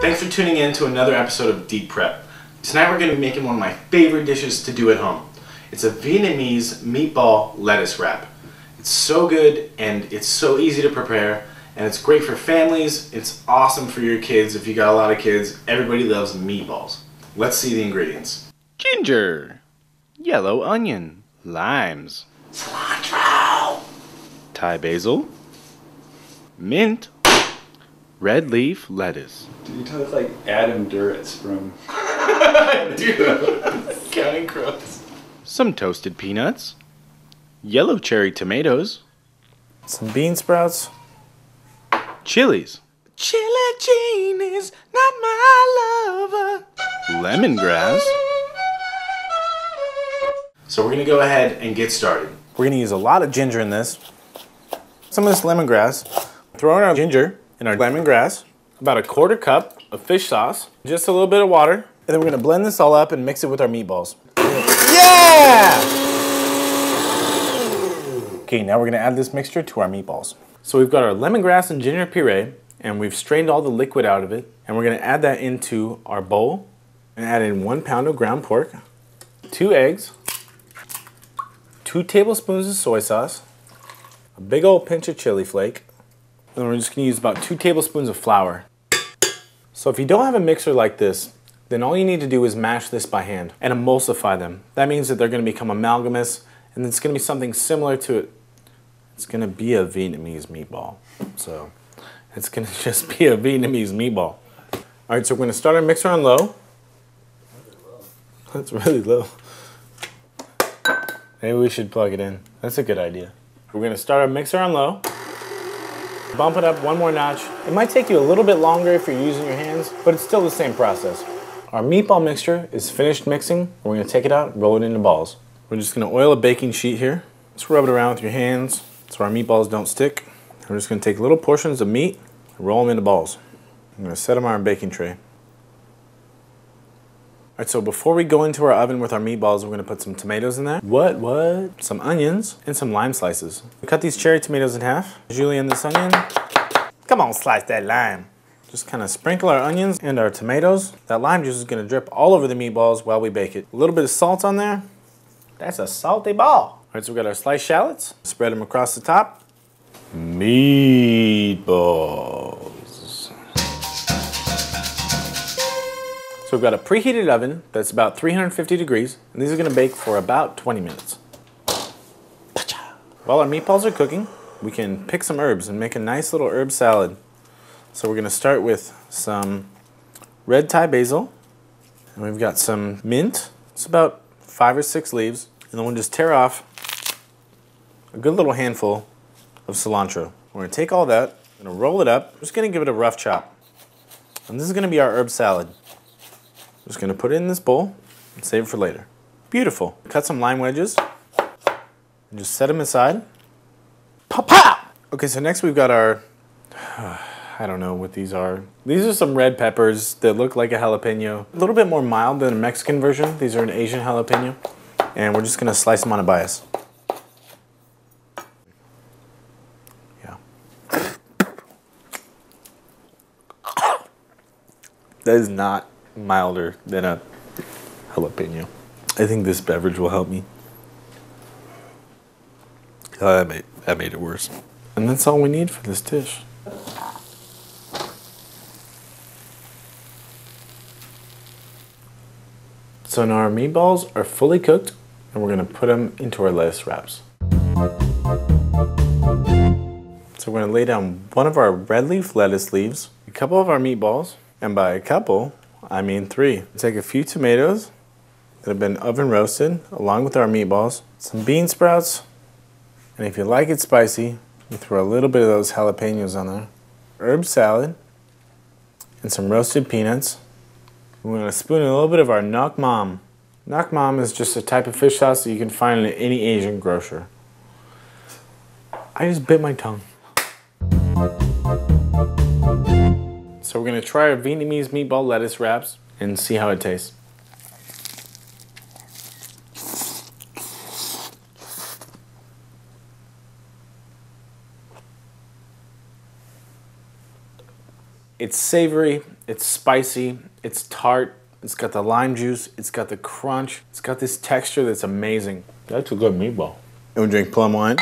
Thanks for tuning in to another episode of Deep Prep. Tonight we're going to be making one of my favorite dishes to do at home. It's a Vietnamese meatball lettuce wrap. It's so good and it's so easy to prepare, and it's great for families. It's awesome for your kids if you got a lot of kids. Everybody loves meatballs. Let's see the ingredients. Ginger, yellow onion, limes, Cilantro, Thai basil, mint, red leaf lettuce. Dude, you look like Adam Duritz from... Dude, Counting Crows. Some toasted peanuts, yellow cherry tomatoes, some bean sprouts, chilies, Chili Jean is not my lover. lemongrass. So we're going to go ahead and get started. We're gonna use a lot of ginger in this. Some of this lemongrass. Throw in our ginger and our lemongrass. About a quarter cup of fish sauce. Just a little bit of water. And then we're gonna blend this all up and mix it with our meatballs. Yeah! Okay, now we're gonna add this mixture to our meatballs. So we've got our lemongrass and ginger puree, and we've strained all the liquid out of it. And we're gonna add that into our bowl and add in 1 pound of ground pork, 2 eggs, 2 tablespoons of soy sauce, a big old pinch of chili flake, and then we're just gonna use about 2 tablespoons of flour. So if you don't have a mixer like this, then all you need to do is mash this by hand and emulsify them. That means that they're gonna become amalgamous, and it's gonna be something similar to it. It's gonna be a Vietnamese meatball. So it's gonna just be a Vietnamese meatball. All right, so we're gonna start our mixer on low. That's really low. Maybe we should plug it in. That's a good idea. We're gonna start our mixer on low. Bump it up 1 more notch. It might take you a little bit longer if you're using your hands, but it's still the same process. Our meatball mixture is finished mixing. We're gonna take it out and roll it into balls. We're just gonna oil a baking sheet here. Just rub it around with your hands so our meatballs don't stick. We're just gonna take little portions of meat and roll them into balls. I'm gonna set them on our baking tray. All right, so before we go into our oven with our meatballs, we're gonna put some tomatoes in there. What? Some onions and some lime slices. We cut these cherry tomatoes in half. Julienne, this onion. Come on, slice that lime. Just kind of sprinkle our onions and our tomatoes. That lime juice is gonna drip all over the meatballs while we bake it. A little bit of salt on there. That's a salty ball. All right, so we got our sliced shallots. Spread them across the top. Meatballs. So we've got a preheated oven that's about 350 degrees, and these are gonna bake for about 20 minutes. While our meatballs are cooking, we can pick some herbs and make a nice little herb salad. So we're gonna start with some red Thai basil, and we've got some mint. It's about 5 or 6 leaves, and then we'll just tear off a good little handful of cilantro. We're gonna take all that, we're gonna roll it up, we're just gonna give it a rough chop. And this is gonna be our herb salad. I'm just gonna put it in this bowl and save it for later. Beautiful. Cut some lime wedges and just set them aside. Pop, pop! Okay, so next we've got our, I don't know what these are. These are some red peppers that look like a jalapeno. A little bit more mild than a Mexican version. These are an Asian jalapeno. And we're just gonna slice them on a bias. Yeah. That is not milder than a jalapeno. I think this beverage will help me. Oh, that made it worse. And that's all we need for this dish. So now our meatballs are fully cooked, and we're gonna put them into our lettuce wraps. So we're gonna lay down one of our red leaf lettuce leaves, a couple of our meatballs, and by a couple, I mean 3. Take a few tomatoes that have been oven roasted along with our meatballs, some bean sprouts, and if you like it spicy, you throw a little bit of those jalapenos on there, herb salad, and some roasted peanuts. We're going to spoon in a little bit of our nok mam. Nok mam is just a type of fish sauce that you can find in any Asian grocer. I just bit my tongue. So we're going to try our Vietnamese meatball lettuce wraps and see how it tastes. It's savory, it's spicy, it's tart, it's got the lime juice, it's got the crunch, it's got this texture that's amazing. That's a good meatball. And we drink plum wine.